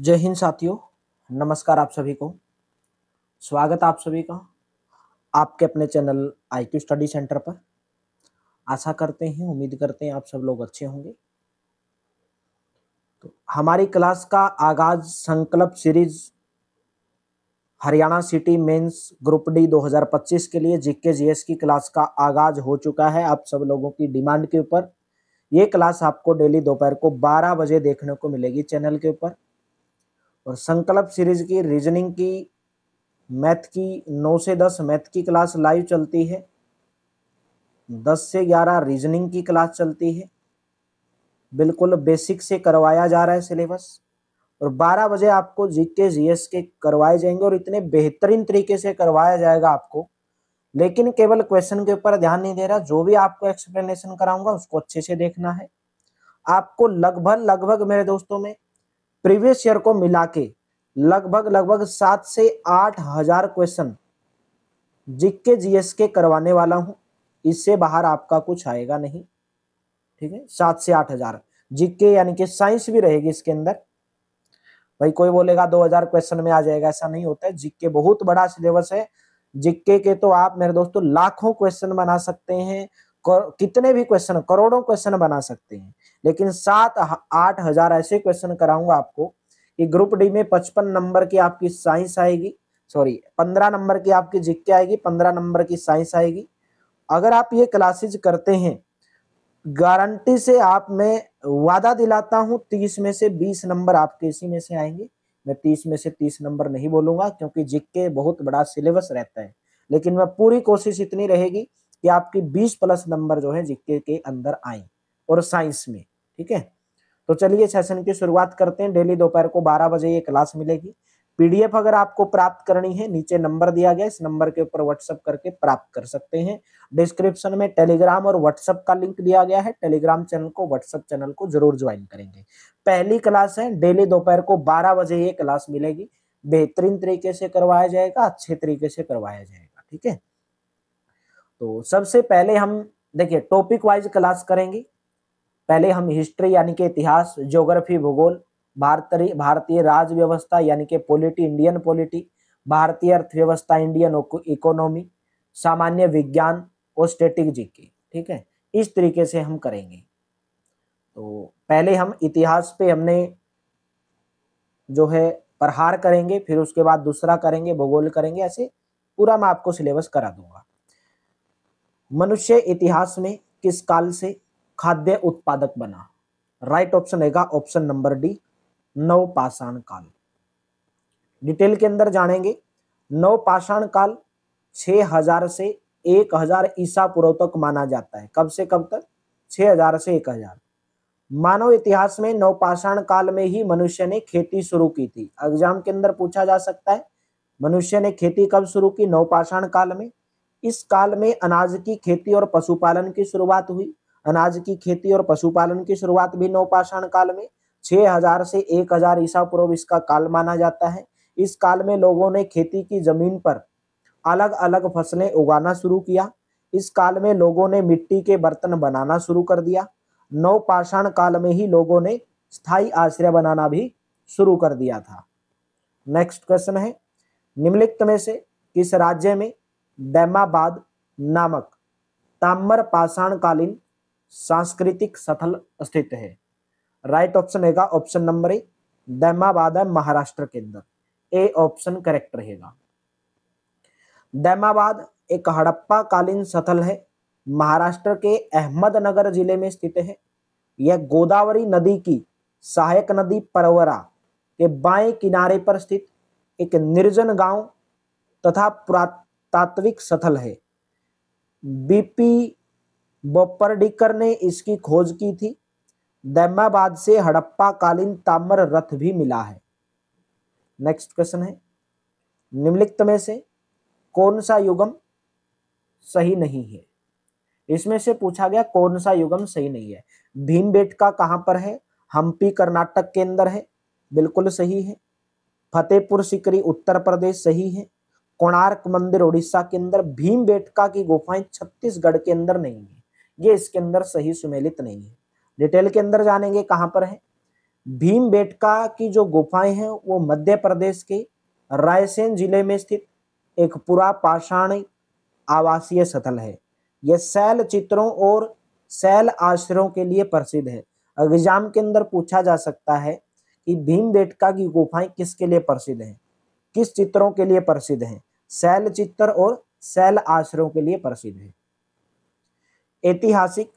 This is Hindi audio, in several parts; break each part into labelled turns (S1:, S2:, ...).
S1: जय हिंद साथियों। नमस्कार आप सभी को। स्वागत आप सभी का आपके अपने चैनल IQ स्टडी सेंटर पर। आशा करते हैं, उम्मीद करते हैं आप सब लोग अच्छे होंगे। तो हमारी क्लास का आगाज Sankalp series Haryana CET mains group D 2025 के लिए जीके जीएस की क्लास का आगाज हो चुका है। आप सब लोगों की डिमांड के ऊपर ये क्लास आपको डेली दोपहर को 12 बजे देखने को मिलेगी चैनल के ऊपर। और संकल्प सीरीज की रीजनिंग की, मैथ की 9 से 10 मैथ की क्लास लाइव चलती है, 10 से 11 रीजनिंग की क्लास चलती है। बिल्कुल बेसिक से करवाया जा रहा है सिलेबस। और 12 बजे आपको जीके जीएस के करवाए जाएंगे और इतने बेहतरीन तरीके से करवाया जाएगा आपको। लेकिन केवल क्वेश्चन के ऊपर ध्यान नहीं दे रहा, जो भी आपको एक्सप्लेनेशन कराऊंगा उसको अच्छे से देखना है। आपको लगभग मेरे दोस्तों में प्रीवियस ईयर को मिला के लगभग 7 से 8 हजार क्वेश्चन जीके जीएस के करवाने वाला हूं। इससे बाहर आपका कुछ आएगा नहीं, ठीक है। 7 से 8 हजार जीके, यानी कि साइंस भी रहेगी इसके अंदर। भाई कोई बोलेगा 2000 क्वेश्चन में आ जाएगा, ऐसा नहीं होता है। जीके बहुत बड़ा सिलेबस है। जीके के तो आप मेरे दोस्तों लाखों क्वेश्चन बना सकते हैं, कितने भी क्वेश्चन, करोड़ों क्वेश्चन बना सकते हैं। लेकिन 7-8 हजार ऐसे क्वेश्चन कराऊंगा आपको कि ग्रुप डी में 55 नंबर की आपकी साइंस आएगी, 15 नंबर की आपकी जीके आएगी, 15 नंबर की साइंस आएगी। अगर आप ये क्लासेज करते हैं, गारंटी से आप, मैं वादा दिलाता हूं, 30 में से 20 नंबर आपके इसी में से आएंगे। मैं 30 में से 30 नंबर नहीं बोलूंगा क्योंकि जीके बहुत बड़ा सिलेबस रहता है, लेकिन मैं पूरी कोशिश इतनी रहेगी कि आपकी 20 प्लस नंबर जो है जीके के अंदर आए, और साइंस में, ठीक है। तो चलिए सेशन की शुरुआत करते हैं। डेली दोपहर को 12 बजे ये क्लास मिलेगी। पीडीएफ अगर आपको प्राप्त करनी है, नीचे नंबर दिया गया, इस नंबर के ऊपर व्हाट्सएप करके प्राप्त कर सकते हैं। डिस्क्रिप्शन में टेलीग्राम और व्हाट्सएप का लिंक दिया गया है। टेलीग्राम चैनल को, व्हाट्सएप चैनल को जरूर ज्वाइन करेंगे। पहली क्लास है, डेली दोपहर को 12 बजे ये क्लास मिलेगी। बेहतरीन तरीके से करवाया जाएगा, अच्छे तरीके से करवाया जाएगा, ठीक है। तो सबसे पहले हम देखिए टॉपिक वाइज क्लास करेंगे। पहले हम हिस्ट्री यानी कि इतिहास, ज्योग्राफी भूगोल, भारतीय राज्य व्यवस्था यानी कि पॉलिटी, इंडियन पॉलिटी, भारतीय अर्थव्यवस्था, इंडियन इकोनॉमी, सामान्य विज्ञान और स्टैटिक जीके, ठीक है। इस तरीके से हम करेंगे। तो पहले हम इतिहास पे हमने जो है प्रहार करेंगे, फिर उसके बाद दूसरा करेंगे, भूगोल करेंगे, ऐसे पूरा मैं आपको सिलेबस करा दूंगा। मनुष्य इतिहास में किस काल से खाद्य उत्पादक बना? राइट ऑप्शन रहेगा ऑप्शन नंबर डी, नवपाषाण काल। डिटेल के अंदर जानेंगे। नवपाषाण काल 6000 से 1000 ईसा पूर्व तक माना जाता है। कब से कब तक? 6000 से 1000। मानव इतिहास में नवपाषाण काल में ही मनुष्य ने खेती शुरू की थी। एग्जाम के अंदर पूछा जा सकता है, मनुष्य ने खेती कब शुरू की? नवपाषाण काल में। इस काल में अनाज की खेती और पशुपालन की शुरुआत हुई। अनाज की खेती और पशुपालन की शुरुआत भी नवपाषाण काल में। 6000 से 1000 ईसा पूर्व इसका काल माना जाता है। इस काल में लोगों ने खेती की जमीन पर अलग अलग फसलें उगाना शुरू किया। इस काल में लोगों ने मिट्टी के बर्तन बनाना शुरू कर दिया। नवपाषाण काल में ही लोगों ने स्थायी आश्रय बनाना भी शुरू कर दिया था। नेक्स्ट क्वेश्चन है, निम्नलिखित में से किस राज्य में दैमाबाद नामक ताम्र पाषाण कालीन सांस्कृतिक स्थल स्थित है? राइट ऑप्शन रहेगा ऑप्शन नंबर ए, दैमाबाद है महाराष्ट्र के अंदर। ए ऑप्शन करेक्ट रहेगा। दैमाबाद एक हड़प्पा कालीन स्थल है, महाराष्ट्र के अहमदनगर जिले में स्थित है। यह गोदावरी नदी की सहायक नदी परवरा के बाएं किनारे पर स्थित एक निर्जन गांव तथा पुरातात्विक स्थल है। बीपी बोप्परडीकर ने इसकी खोज की थी। दैमाबाद से हड़प्पा कालीन ताम्र रथ भी मिला है। नेक्स्ट क्वेश्चन है, निम्नलिखित में से कौन सा युगम सही नहीं है? इसमें से पूछा गया कौन सा युगम सही नहीं है। भीमबेटका कहां पर है? हम्पी कर्नाटक के अंदर है, बिल्कुल सही है। फतेहपुर सिकरी उत्तर प्रदेश, सही है। कोणार्क मंदिर उड़ीसा के अंदर। भीमबेटका की गुफाएं छत्तीसगढ़ के अंदर नहीं है, ये इसके अंदर सही सुमेलित नहीं है। डिटेल के अंदर जानेंगे कहां पर है। भीमबेटका की जो गुफाएं हैं वो मध्य प्रदेश के रायसेन जिले में स्थित एक पुरा पाषाण आवासीय स्थल है। यह शैल चित्रों और शैल आश्रयों के लिए प्रसिद्ध है। एग्जाम के अंदर पूछा जा सकता है कि भीमबेटका की गुफाएं किसके लिए प्रसिद्ध हैं, किस चित्रों के लिए प्रसिद्ध हैं? शैल चित्र और शैल आश्रयों के लिए प्रसिद्ध है। ऐतिहासिक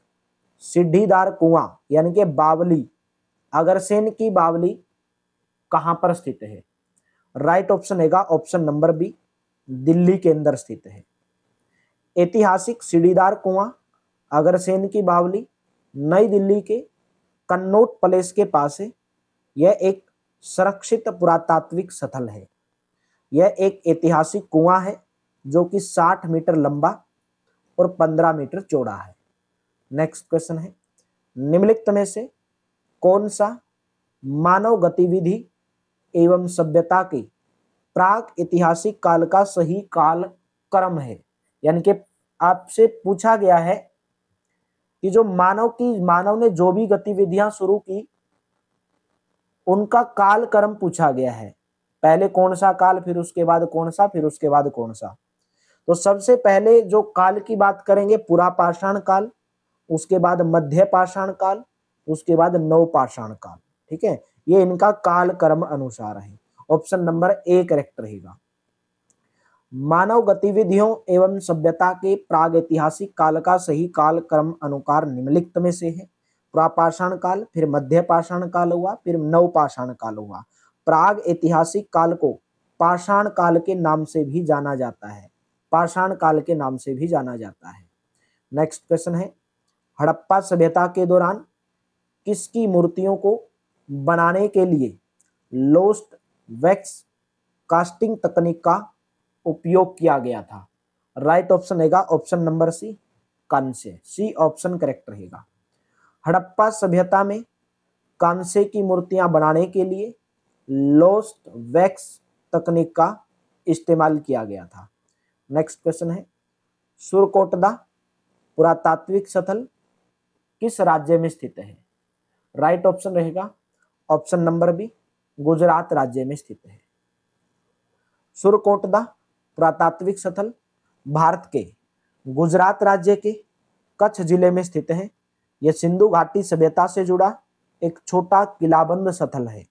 S1: सिद्धिदार कुआं यानी कि बावली, अग्रसेन की बावली कहां पर स्थित है? राइट ऑप्शन है ऑप्शन नंबर बी, दिल्ली के अंदर स्थित है। ऐतिहासिक सीढ़ीदार कुआं अग्रसेन की बावली नई दिल्ली के कन्नॉट पैलेस के पास है। यह एक संरक्षित पुरातात्विक स्थल है। यह एक ऐतिहासिक कुआं है जो कि 60 मीटर लंबा और 15 मीटर चौड़ा है। नेक्स्ट क्वेश्चन है, निम्नलिखित में से कौन सा मानव गतिविधि एवं सभ्यता के प्राक ऐतिहासिक काल का सही काल क्रम है? यानी कि आपसे पूछा गया है कि जो मानव ने जो भी गतिविधियां शुरू की उनका काल क्रम पूछा गया है। पहले कौन सा काल, फिर उसके बाद कौन सा, फिर उसके बाद कौन सा। तो सबसे पहले जो काल की बात करेंगे पुरा पाषाण काल, उसके बाद मध्य पाषाण काल, उसके बाद नव पाषाण काल। ठीक है, ये इनका काल क्रम अनुसार है। ऑप्शन नंबर ए करेक्ट रहेगा। मानव गतिविधियों एवं सभ्यता के प्रागैतिहासिक काल का सही काल क्रम अनुसार निम्नलिखित में से है। प्रापाषाण काल, फिर मध्य पाषाण काल हुआ, फिर नव पाषाण काल हुआ। प्राग ऐतिहासिक काल को पाषाण काल के नाम से भी जाना जाता है, पाषाण काल के नाम से भी जाना जाता है। नेक्स्ट क्वेश्चन है, हड़प्पा सभ्यता के दौरान किसकी मूर्तियों को बनाने के लिए लोस्ट वैक्स कास्टिंग तकनीक का उपयोग किया गया था? राइट ऑप्शन रहेगा ऑप्शन नंबर सी, कांस्य। सी ऑप्शन करेक्ट रहेगा। हड़प्पा सभ्यता में कांस्य की मूर्तियां बनाने के लिए लोस्ट वैक्स तकनीक का इस्तेमाल किया गया था। नेक्स्ट क्वेश्चन है, सुरकोटदा पुरातात्विक स्थल किस राज्य में स्थित है? राइट ऑप्शन रहेगा ऑप्शन नंबर बी, गुजरात राज्य में स्थित है। सुरकोटदा पुरातात्विक स्थल भारत के गुजरात राज्य के कच्छ जिले में स्थित है। यह सिंधु घाटी सभ्यता से जुड़ा एक छोटा किलाबंद स्थल है।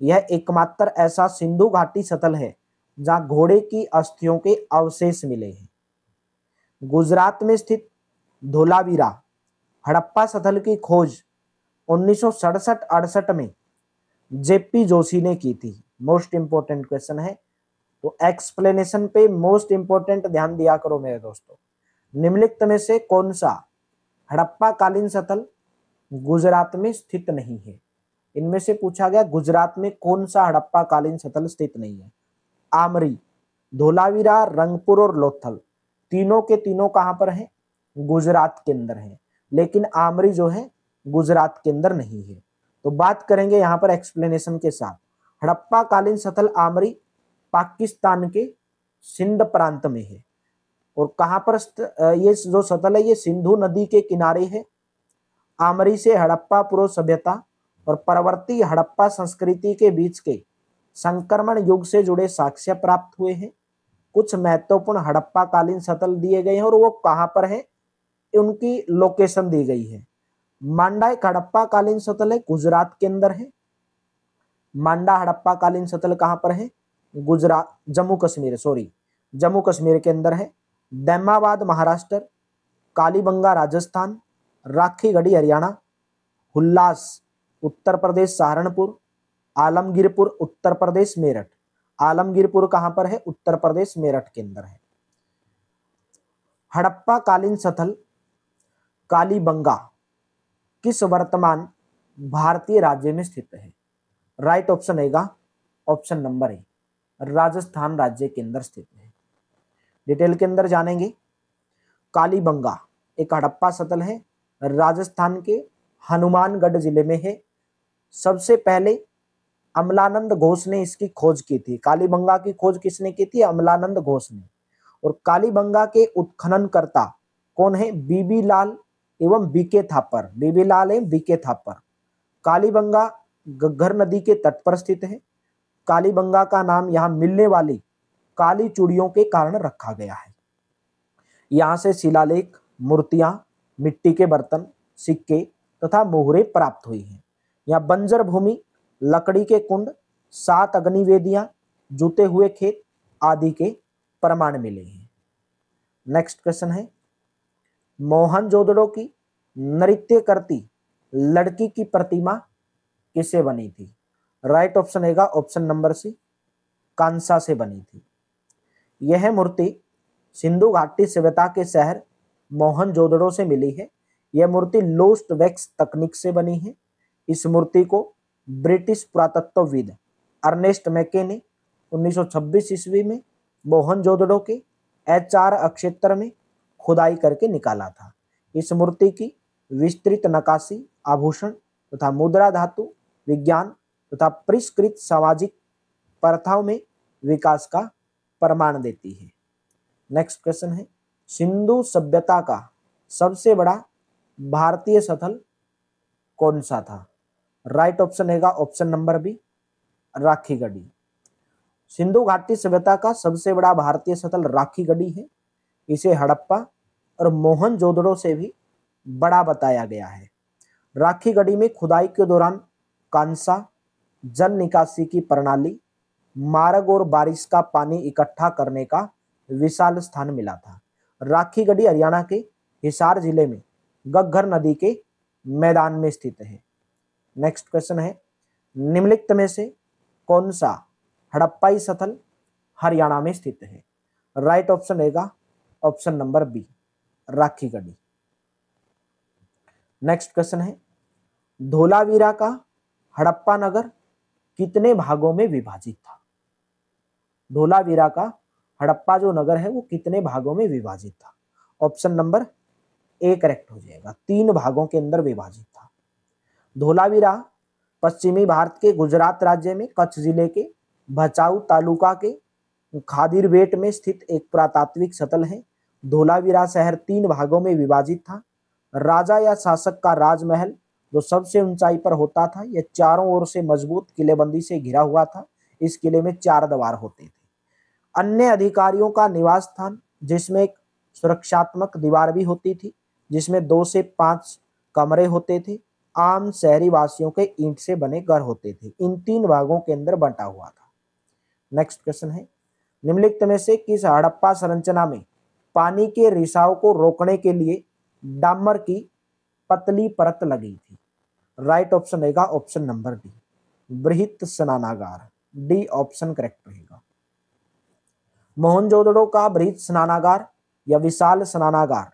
S1: यह एकमात्र ऐसा सिंधु घाटी स्थल है जहां घोड़े की अस्थियों के अवशेष मिले हैं। गुजरात में स्थित धोलावीरा हड़प्पा स्थल की खोज 1967-68 में जेपी जोशी ने की थी। मोस्ट इंपोर्टेंट क्वेश्चन है, तो एक्सप्लेनेशन पे मोस्ट इंपोर्टेंट ध्यान दिया करो मेरे दोस्तों। निम्नलिखित में से कौन सा हड़प्पा कालीन स्थल गुजरात में स्थित नहीं है? इनमें से पूछा गया गुजरात में कौन सा हड़प्पा कालीन स्थल स्थित नहीं है? आमरी, धोलावीरा, रंगपुर और लोथल, तीनों के तीनों कहां पर है? गुजरात के अंदर है, लेकिन आमरी जो है गुजरात के अंदर नहीं है। तो बात करेंगे यहां पर एक्सप्लेनेशन के साथ। हड़प्पा कालीन स्थल आमरी पाकिस्तान के सिंध प्रांत में है। और कहां पर ये जो स्थल है ये सिंधु नदी के किनारे है। आमरी से हड़प्पा पूर्व सभ्यता और परवर्ती हड़प्पा संस्कृति के बीच के संक्रमण युग से जुड़े साक्ष्य प्राप्त हुए हैं। कुछ महत्वपूर्ण हड़प्पा कालीन स्थल दिए गए हैं और वो कहां पर है, उनकी लोकेशन दी गई है। मांडा एक हड़प्पा कालीन स्थल है, गुजरात के अंदर है। मांडा हड़प्पा कालीन स्थल कहां पर है? गुजरात, जम्मू कश्मीर के अंदर है। दैमाबाद महाराष्ट्र, कालीबंगा राजस्थान, राखीगढ़ी हरियाणा, हुल्लास उत्तर प्रदेश सहारनपुर, आलमगीरपुर उत्तर प्रदेश मेरठ। आलमगीरपुर कहां पर है? उत्तर प्रदेश मेरठ के अंदर है। हड़प्पा कालीन स्थल कालीबंगा किस वर्तमान भारतीय राज्य में स्थित है? राइट ऑप्शन रहेगा ऑप्शन नंबर ए, राजस्थान राज्य के अंदर स्थित है। डिटेल के अंदर जानेंगे। कालीबंगा एक हड़प्पा स्थल है, राजस्थान के हनुमानगढ़ जिले में है। सबसे पहले अमलानंद घोष ने इसकी खोज की थी। कालीबंगा की खोज किसने की थी? अमलानंद घोष ने। और कालीबंगा के उत्खननकर्ता कौन है? बीबी लाल एवं बीके थापर। बीबी लाल एवं बीके थापर। कालीबंगा घग्गर नदी के तट पर स्थित है। कालीबंगा का नाम यहाँ मिलने वाली काली चूड़ियों के कारण रखा गया है। यहाँ से शिलालेख, मूर्तियां, मिट्टी के बर्तन, सिक्के तथा मोहरे प्राप्त हुई हैं। यहाँ बंजर भूमि, लकड़ी के कुंड, 7 अग्निवेदियां, जूते हुए खेत आदि के प्रमाण मिले हैं। नेक्स्ट क्वेश्चन है, मोहनजोदड़ो की नृत्य करती लड़की की प्रतिमा किससे बनी थी? राइट ऑप्शन रहेगा ऑप्शन नंबर सी, कांसा से बनी थी। यह मूर्ति सिंधु घाटी सभ्यता के शहर मोहनजोदड़ो से मिली है। यह मूर्ति लोस्ट वैक्स तकनीक से बनी है। इस मूर्ति को ब्रिटिश पुरातत्वविद अर्नेस्ट मैके ने 1926 ईस्वी में मोहनजोदड़ो के HR अक्षेत्र में खुदाई करके निकाला था। इस मूर्ति की विस्तृत नक्काशी आभूषण तथा मुद्रा धातु विज्ञान तथा परिष्कृत सामाजिक प्रथाओं में विकास का प्रमाण देती है। नेक्स्ट क्वेश्चन है, सिंधु सभ्यता का सबसे बड़ा भारतीय स्थल कौन सा था? राइट ऑप्शन रहेगा option number B, Rakhi Garhi. Sindhu घाटी सभ्यता का सबसे बड़ा भारतीय स्थल राखी गढ़ी है। इसे हड़प्पा और मोहनजोदड़ो से भी बड़ा बताया गया है। राखी गढ़ी में खुदाई के दौरान कांसा, जल निकासी की प्रणाली, मार्ग और बारिश का पानी इकट्ठा करने का विशाल स्थान मिला था। राखी गढ़ी हरियाणा के हिसार जिले में घग्गर नदी के मैदान में स्थित है। नेक्स्ट क्वेश्चन है, निम्नलिखित में से कौन सा हड़प्पाई स्थल हरियाणा में स्थित है? राइट ऑप्शन रहेगा option number B, Rakhi Garhi. Next question है, धोलावीरा का हड़प्पा नगर कितने भागों में विभाजित था? धोलावीरा का हड़प्पा जो नगर है वो कितने भागों में विभाजित था? ऑप्शन नंबर ए करेक्ट हो जाएगा, 3 भागों के अंदर विभाजित था। धोलावीरा पश्चिमी भारत के गुजरात राज्य में कच्छ जिले के भचाऊ तालुका के खादिरबेट में स्थित एक पुरातात्विक स्थल है। धोलावीरा शहर 3 भागों में विभाजित था। राजा या शासक का राजमहल जो सबसे ऊंचाई पर होता था, यह चारों ओर से मजबूत किलेबंदी से घिरा हुआ था। इस किले में 4 द्वार होते थे। अन्य अधिकारियों का निवास स्थान, जिसमें एक सुरक्षात्मक दीवार भी होती थी, जिसमें 2 से 5 कमरे होते थे। आम शहरी वासियों के ईंट से बने घर होते थे। इन 3 भागों के अंदर बंटा हुआ था। नेक्स्ट क्वेश्चन है, निम्नलिखित में से किस हड़प्पा संरचना में पानी के रिसाव को रोकने के लिए डामर की पतली परत लगी थी? राइट ऑप्शन रहेगा ऑप्शन नंबर डी, बृहत स्नानागार। डी ऑप्शन करेक्ट रहेगा। मोहनजोदड़ो का बृहत स्नानागार या विशाल स्नानागार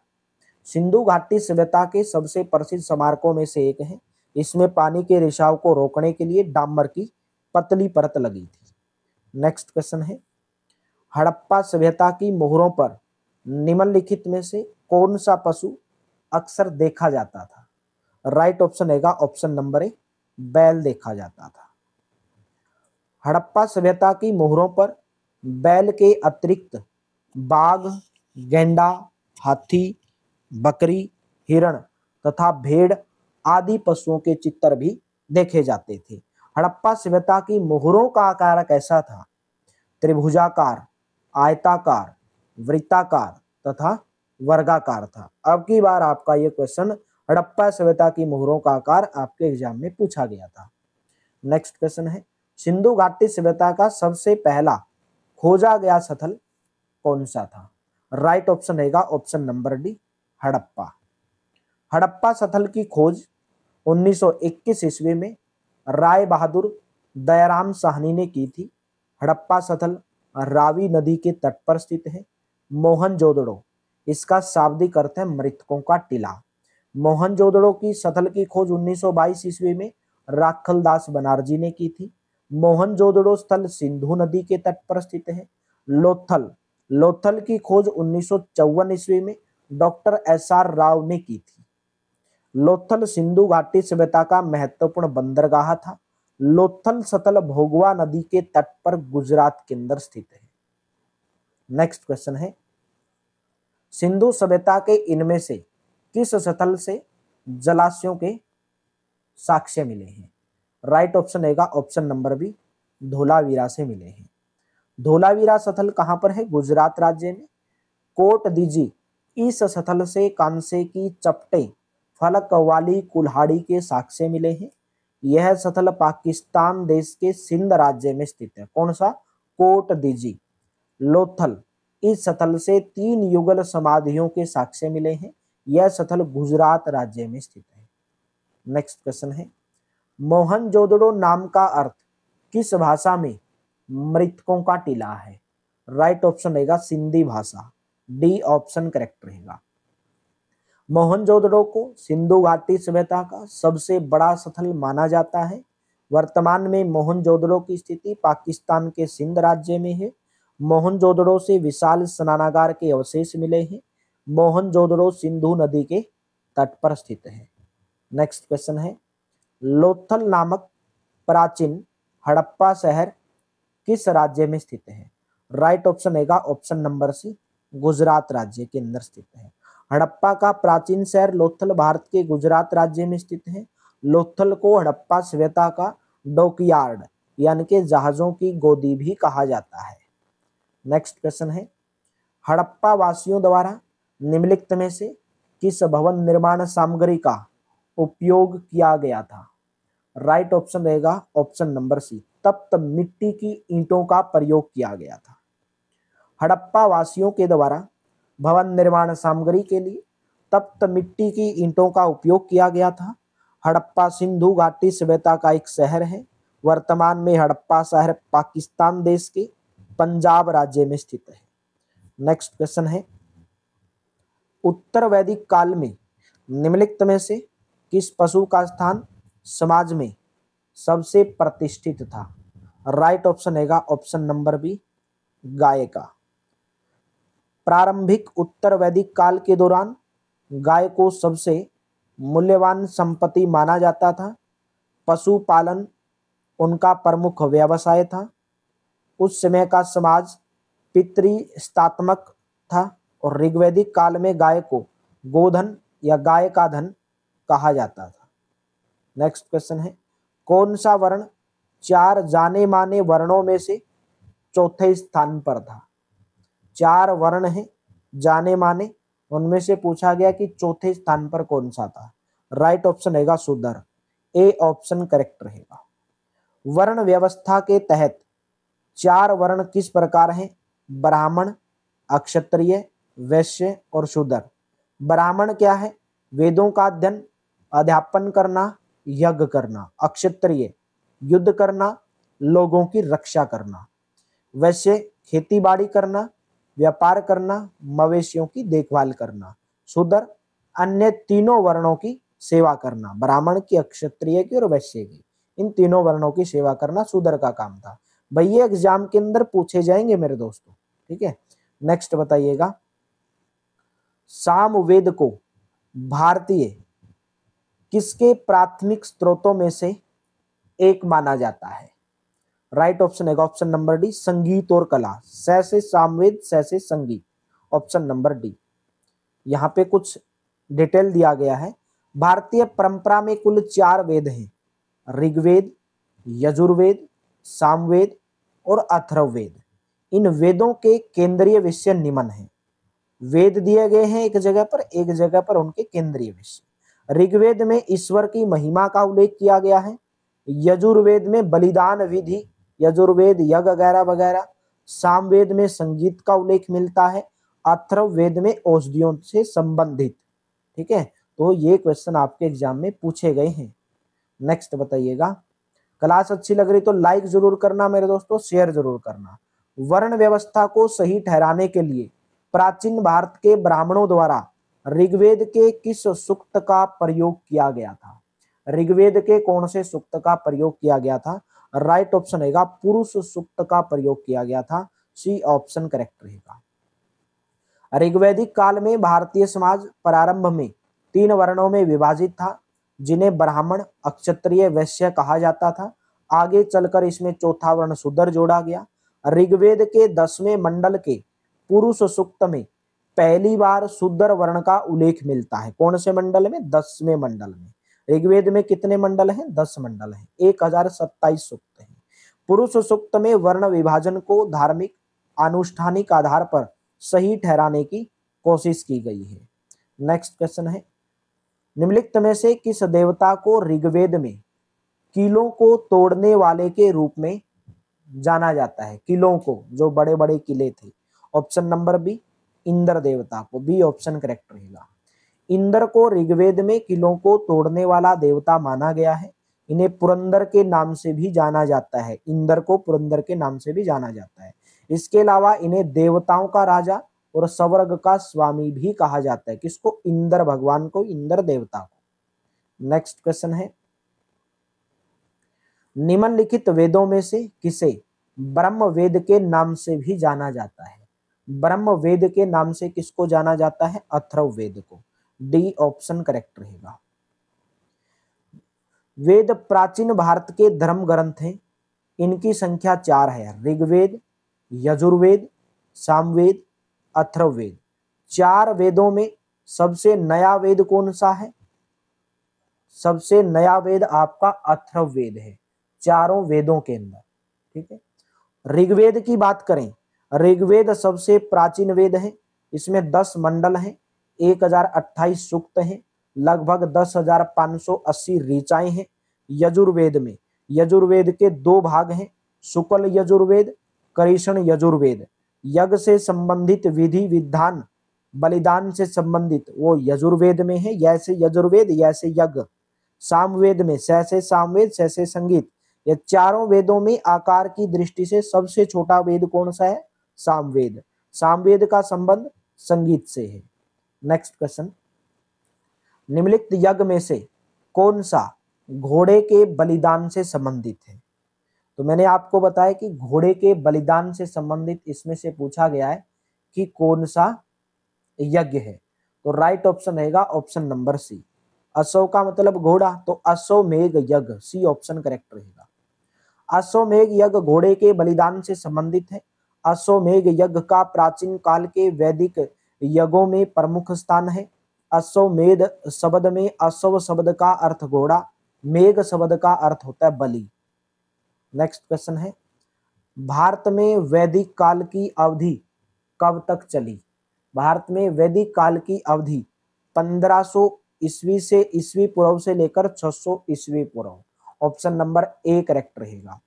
S1: सिंधु घाटी सभ्यता के सबसे प्रसिद्ध स्मारकों में से एक है। इसमें पानी के रिसाव को रोकने के लिए डामर की पतली परत लगी थी। नेक्स्ट क्वेश्चन है, हड़प्पा सभ्यता की मोहरों पर निम्नलिखित में से कौन सा पशु अक्सर देखा जाता था? राइट ऑप्शन रहेगा ऑप्शन नंबर ए, बैल देखा जाता था। हड़प्पा सभ्यता की मोहरों पर बैल के अतिरिक्त बाघ, गैंडा, हाथी, बकरी, हिरण तथा भेड़ आदि पशुओं के चित्र भी देखे जाते थे। हड़प्पा सभ्यता की मोहरों का आकार कैसा था? त्रिभुजाकार, आयताकार, वृत्ताकार तथा वर्गाकार था। अब की बार आपका ये क्वेश्चन हड़प्पा सभ्यता की मोहरों का आकार आपके एग्जाम में पूछा गया था। नेक्स्ट क्वेश्चन है, सिंधु घाटी सभ्यता का सबसे पहला खोजा गया स्थल कौन सा था? राइट ऑप्शन रहेगा option number D, Harappa. Harappa स्थल की खोज 1921 ईस्वी में राय बहादुर दयाराम साहनी ने की थी। हड़प्पा स्थल रावी नदी के तट पर स्थित है। मोहनजोदड़ो, इसका शाब्दिक अर्थ है मृतकों का टीला। मोहनजोदड़ो की स्थल की खोज 1922 ईस्वी में राखलदास बनारजी ने की थी। मोहनजोदड़ो स्थल सिंधु नदी के तट पर स्थित है। लोथल की खोज 1954 ईस्वी में डॉक्टर SR राव ने की थी। लोथल सिंधु घाटी सभ्यता का महत्वपूर्ण बंदरगाह था। लोथल स्थल भोगवा नदी के तट पर गुजरात के अंदर स्थित है। नेक्स्ट क्वेश्चन है, सिंधु सभ्यता के इनमें से किस स्थल से जलाशयों के साक्ष्य मिले हैं? राइट ऑप्शन रहेगा ऑप्शन नंबर बी, धोलावीरा से मिले हैं। धोलावीरा स्थल कहां पर है? गुजरात राज्य में। कोट दीजी, इस स्थल से कांसे की चपटे फलक वाली कुल्हाड़ी के साक्ष्य मिले हैं। यह स्थल पाकिस्तान देश के सिंध राज्य में स्थित है। कौन सा? कोट दीजी। लोथल, इस स्थल से 3 युगल समाधियों के साक्ष्य मिले हैं। यह स्थल गुजरात राज्य में स्थित है। नेक्स्ट क्वेश्चन है, मोहनजोदड़ो नाम का अर्थ किस भाषा में मृतकों का टीला है? राइट ऑप्शन रहेगा सिंधी भाषा, डी ऑप्शन करेक्ट रहेगा। मोहनजोदड़ो को सिंधु घाटी सभ्यता का सबसे बड़ा स्थल माना जाता है। वर्तमान में मोहनजोदड़ो की स्थिति पाकिस्तान के सिंध राज्य में है। मोहनजोदड़ो से विशाल स्नानागार के अवशेष मिले हैं। मोहनजोदड़ो सिंधु नदी के तट पर स्थित है। नेक्स्ट क्वेश्चन है, लोथल नामक प्राचीन हड़प्पा शहर किस राज्य में स्थित है? राइट ऑप्शन रहेगा ऑप्शन नंबर सी, गुजरात राज्य के अंदर स्थित है। हड़प्पा का प्राचीन शहर लोथल भारत के गुजरात राज्य में स्थित है। लोथल को हड़प्पा सभ्यता का डॉकयार्ड यानी कि जहाजों की गोदी भी कहा जाता है। नेक्स्ट क्वेश्चन है, हड़प्पा वासियों द्वारा निम्नलिखित में से किस भवन निर्माण सामग्री का उपयोग किया गया था? राइट ऑप्शन रहेगा ऑप्शन नंबर सी, तप्त मिट्टी की ईंटों का प्रयोग किया गया था। हड़प्पा वासियों के द्वारा भवन निर्माण सामग्री के लिए तप्त मिट्टी की ईंटों का उपयोग किया गया था। हड़प्पा सिंधु घाटी सभ्यता का एक शहर है। वर्तमान में हड़प्पा शहर पाकिस्तान देश के पंजाब राज्य में स्थित है। नेक्स्ट क्वेश्चन है, उत्तर वैदिक काल में निम्नलिखित में से किस पशु का स्थान समाज में सबसे प्रतिष्ठित था? राइट ऑप्शन रहेगा ऑप्शन नंबर बी, गाय का। प्रारंभिक उत्तर वैदिक काल के दौरान गाय को सबसे मूल्यवान संपत्ति माना जाता था। पशुपालन उनका प्रमुख व्यवसाय था। उस समय का समाज पितृस्तात्मक था और ऋग्वैदिक काल में गाय को गोधन या गाय का धन कहा जाता था। नेक्स्ट क्वेश्चन है, कौन सा वर्ण 4 जाने माने वर्णों में से चौथे स्थान पर था? 4 वर्ण हैं जाने माने, उनमें से पूछा गया कि चौथे स्थान पर कौन सा था? राइट ऑप्शन रहेगा शूद्र, ए ऑप्शन करेक्ट रहेगा। वर्ण व्यवस्था के तहत 4 वर्ण किस प्रकार हैं? ब्राह्मण, क्षत्रिय, वैश्य और शूद्र। ब्राह्मण क्या है? वेदों का अध्ययन अध्यापन करना, यज्ञ करना। क्षत्रिय युद्ध करना, लोगों की रक्षा करना। वैश्य खेती बाड़ी करना, व्यापार करना, मवेशियों की देखभाल करना। शूद्र अन्य तीनों वर्णों की सेवा करना, ब्राह्मण की, क्षत्रिय की और वैश्य की, इन तीनों वर्णों की सेवा करना शूद्र का काम था। भैया एग्जाम के अंदर पूछे जाएंगे मेरे दोस्तों, ठीक है। नेक्स्ट बताइएगा, सामवेद को भारतीय किसके प्राथमिक स्रोतों में से एक माना जाता है? राइट ऑप्शन है ऑप्शन नंबर डी, संगीत और कला। स से सामवेद, स से संगीत, ऑप्शन नंबर डी। यहाँ पे कुछ डिटेल दिया गया है। भारतीय परंपरा में कुल 4 वेद हैं, ऋग्वेद, यजुर्वेद, सामवेद और अथर्ववेद। इन वेदों के केंद्रीय विषय निम्न हैं। वेद दिए गए हैं एक जगह पर उनके केंद्रीय विषय। ऋग्वेद में ईश्वर की महिमा का उल्लेख किया गया है। यजुर्वेद में बलिदान विधि, यजुर्वेद यज्ञ वगैरह वगैरह। सामवेद में संगीत का उल्लेख मिलता है। अथर्ववेद में औषधियों से संबंधित, ठीक है। तो ये क्वेश्चन आपके एग्जाम में पूछे गए हैं। नेक्स्ट बताइएगा, क्लास अच्छी लग रही तो लाइक जरूर करना मेरे दोस्तों, शेयर जरूर करना। वर्ण व्यवस्था को सही ठहराने के लिए प्राचीन भारत के ब्राह्मणों द्वारा ऋग्वेद के किस सूक्त का प्रयोग किया गया था? ऋग्वेद के कौन से सूक्त का प्रयोग किया गया था? राइट ऑप्शन रहेगा पुरुष सूक्त का प्रयोग किया गया था, सी ऑप्शन करेक्ट रहेगा। ऋग्वैदिक काल में भारतीय समाज प्रारंभ में 3 वर्णों में विभाजित था, जिन्हें ब्राह्मण, क्षत्रिय, वैश्य कहा जाता था। आगे चलकर इसमें चौथा वर्ण शूद्र जोड़ा गया। ऋग्वेद के 10वें मंडल के पुरुष सूक्त में पहली बार शूद्र वर्ण का उल्लेख मिलता है। कौन से मंडल में? 10वें मंडल में। ऋग्वेद में कितने मंडल हैं? 10 मंडल हैं, 1027 सूक्त हैं। पुरुष सूक्त में वर्ण विभाजन को धार्मिक आनुष्ठानिक आधार पर सही ठहराने की कोशिश की गई है। नेक्स्ट क्वेश्चन है, निम्नलिखित में से किस देवता को ऋग्वेद में किलों को तोड़ने वाले के रूप में जाना जाता है? किलों को, जो बड़े बड़े किले थे। ऑप्शन नंबर बी, इंद्र देवता को। बी ऑप्शन करेक्ट रहेगा। इंद्र को ऋग्वेद में किलों को तोड़ने वाला देवता माना गया है। इन्हें पुरंदर के नाम से भी जाना जाता है। इंद्र को पुरंदर के नाम से भी जाना जाता है। इसके अलावा इन्हें देवताओं का राजा और स्वर्ग का स्वामी भी कहा जाता है। किसको? इंद्र भगवान को, इंद्र देवता को। नेक्स्ट क्वेश्चन है, निम्नलिखित वेदों में से किसे ब्रह्म वेद के नाम से भी जाना जाता है? ब्रह्म वेद के नाम से किसको जाना जाता है? अथर्ववेद को। डी ऑप्शन करेक्ट रहेगा। वेद प्राचीन भारत के धर्म ग्रंथ हैं। इनकी संख्या 4 है। ऋग्वेद, यजुर्वेद, सामवेद, अथर्ववेद। 4 वेदों में सबसे नया वेद कौन सा है? सबसे नया वेद आपका अथर्ववेद है, चारों वेदों के अंदर। ठीक है। ऋग्वेद की बात करें, ऋग्वेद सबसे प्राचीन वेद है। इसमें 10 मंडल हैं, 1028 सूक्त हैं, लगभग 10,580 ऋचाएं हैं। यजुर्वेद में, यजुर्वेद के 2 भाग हैं, शुक्ल यजुर्वेद, कृष्ण यजुर्वेद। यज्ञ से संबंधित विधि विधान, बलिदान से संबंधित वो यजुर्वेद में है, जैसे यजुर्वेद जैसे यज्ञ। सामवेद में सैसे सामवेद, सैसे संगीत। ये चारों वेदों में आकार की दृष्टि से सबसे छोटा वेद कौन सा है? सामवेद। सामवेद का संबंध संगीत से है। नेक्स्ट क्वेश्चन, निम्नलिखित यज्ञ में से कौन सा घोड़े के बलिदान से संबंधित है? तो मैंने आपको बताया कि घोड़े के बलिदान से संबंधित इसमें से पूछा गया है कि कौन सा यज्ञ है। तो राइट ऑप्शन रहेगा ऑप्शन नंबर सी। अश्व का मतलब घोड़ा, तो अश्वमेध यज्ञ, सी ऑप्शन करेक्ट रहेगा। अश्वमेध यज्ञ घोड़े के बलिदान से संबंधित है। अश्वमेध यज्ञ का प्राचीन काल के वैदिक यज्ञों में प्रमुख स्थान है। अश्वमेध शब्द में अश्व शब्द का अर्थ घोड़ा, मेघ शब्द का अर्थ होता है बलि। नेक्स्ट क्वेश्चन है, भारत में वैदिक काल की अवधि कब तक चली? भारत में वैदिक काल की अवधि 1500 ईस्वी से ईस्वी पूर्व से लेकर 600 ईस्वी पूर्व। ऑप्शन नंबर ए करेक्ट रहेगा।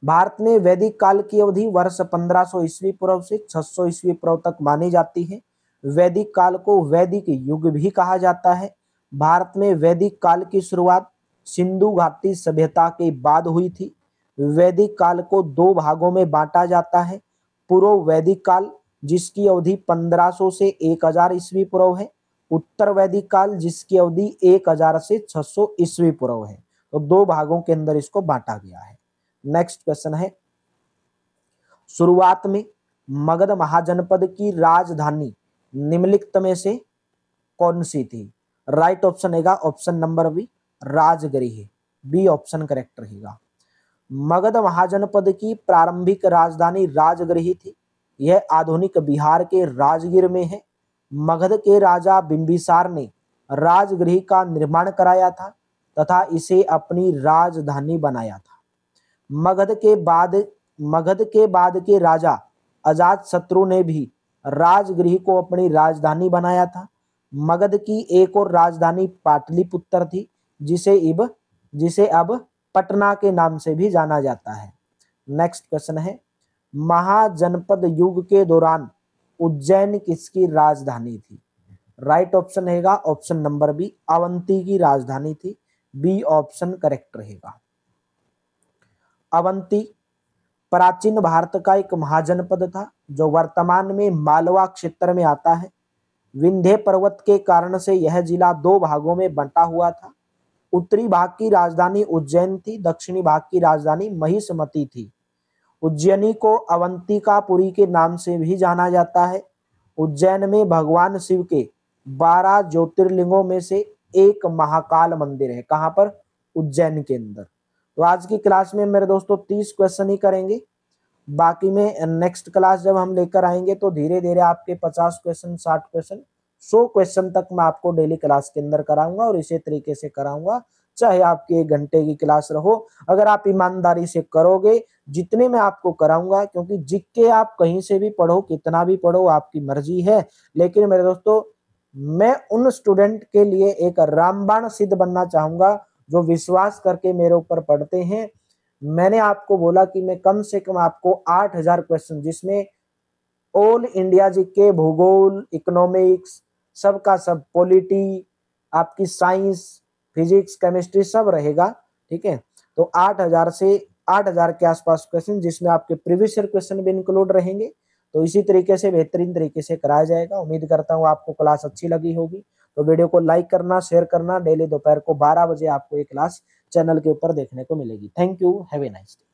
S1: भारत में वैदिक काल की अवधि वर्ष 1500 ईस्वी पूर्व से 600 ईस्वी पूर्व तक मानी जाती है। वैदिक काल को वैदिक युग भी कहा जाता है। भारत में वैदिक काल की शुरुआत सिंधु घाटी सभ्यता के बाद हुई थी। वैदिक काल को 2 भागों में बांटा जाता है। पूर्व वैदिक काल, जिसकी अवधि 1500 से 1000 ईस्वी पूर्व है। उत्तर वैदिक काल, जिसकी अवधि 1000 से 600 ईस्वी पूर्व है। तो 2 भागों के अंदर इसको बांटा गया है। नेक्स्ट क्वेश्चन है, शुरुआत में मगध महाजनपद की राजधानी निम्नलिखित में से कौन सी थी? राइट ऑप्शन रहेगा option number B, Rajgriha. B option correct रहेगा। मगध महाजनपद की प्रारंभिक राजधानी राजगृह थी। यह आधुनिक बिहार के राजगीर में है। मगध के राजा बिंबिसार ने राजगृह का निर्माण कराया था तथा इसे अपनी राजधानी बनाया था। मगध के बाद के राजा अजातशत्रु ने भी राजगृह को अपनी राजधानी बनाया था। मगध की एक और राजधानी पाटलिपुत्र थी, जिसे अब पटना के नाम से भी जाना जाता है। नेक्स्ट क्वेश्चन है, महाजनपद युग के दौरान उज्जैन किसकी राजधानी थी? राइट ऑप्शन रहेगा ऑप्शन नंबर बी, अवंती की राजधानी थी। बी ऑप्शन करेक्ट रहेगा। अवंती प्राचीन भारत का एक महाजनपद था जो वर्तमान में मालवा क्षेत्र में आता है। विंध्य पर्वत के कारण से यह जिला 2 भागों में बंटा हुआ था। उत्तरी भाग की राजधानी उज्जैन थी, दक्षिणी भाग की राजधानी महिषमती थी। उज्जैनी को अवंतिकापुरी के नाम से भी जाना जाता है। उज्जैन में भगवान शिव के 12 ज्योतिर्लिंगों में से एक महाकाल मंदिर है। कहाँ पर? उज्जैन के अंदर। तो आज की क्लास में मेरे दोस्तों 30 क्वेश्चन ही करेंगे। बाकी में नेक्स्ट क्लास जब हम लेकर आएंगे तो धीरे धीरे आपके 50 क्वेश्चन 60 क्वेश्चन 100 क्वेश्चन तक मैं आपको डेली क्लास के अंदर कराऊंगा और इसी तरीके से कराऊंगा, चाहे आपकी 1 घंटे की क्लास रहो। अगर आप ईमानदारी से करोगे जितने मैं आपको कराऊंगा, क्योंकि जीके आप कहीं से भी पढ़ो, कितना भी पढ़ो, आपकी मर्जी है, लेकिन मेरे दोस्तों मैं उन स्टूडेंट के लिए एक रामबाण सिद्ध बनना चाहूंगा जो विश्वास करके मेरे ऊपर पढ़ते हैं। मैंने आपको बोला कि मैं कम से कम आपको 8000 क्वेश्चन, जिसमें ऑल इंडिया जीके, भूगोल, इकोनॉमिक्स, सबका सब, पॉलिटी, आपकी साइंस, फिजिक्स, केमिस्ट्री सब रहेगा, ठीक है। तो 8000 के आसपास क्वेश्चन, जिसमें आपके प्रीवियस ईयर क्वेश्चन भी इंक्लूड रहेंगे। तो इसी तरीके से बेहतरीन तरीके से कराया जाएगा। उम्मीद करता हूँ आपको क्लास अच्छी लगी होगी। तो वीडियो को लाइक करना, शेयर करना। डेली दोपहर को 12 बजे आपको ये क्लास चैनल के ऊपर देखने को मिलेगी। Thank you, have a nice day.